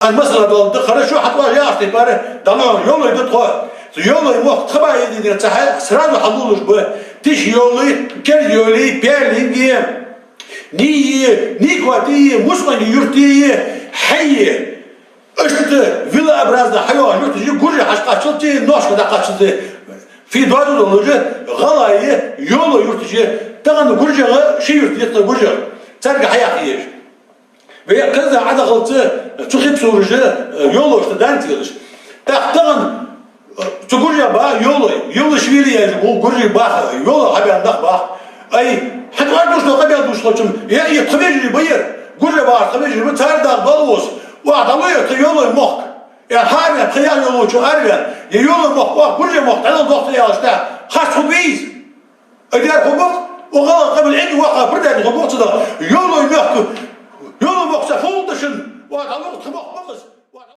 Mesela da хорошо حتى ясный паре дано yolu идет то yolu мог тхабай идет сразу халулуш бы тиш yolu кер yolu перлинги ни квартиры мусмани юртии хайе işte villaобразно hayvan yurtıcı gurje haşkaçıltı noşka da kaçıldı fi doğru olunca galayı yolu yurtıcı tağın gurjağı şey yurtıcı gurje sergi hayat yer ve kızı adakıltı çıkıp sorucu yolu işte dantılış tağın çukurja ba yolu şvili yer bu gurje bak yolu haberdak bak ay hatta duşla haber duşlaçım ya tabii bayır gurje var tabii mi tarda balos وعدلوا يطيلوا المخ يا حارة خيال يلو شو أربع يلو المخ وكل مخ أنا ضغط يا أستاذ خاص خبيز أدير خبوط وغلط قبل عندي وقع برد خبوط صدا يلو المخ سفولتشن وعدلوا خبوط مخ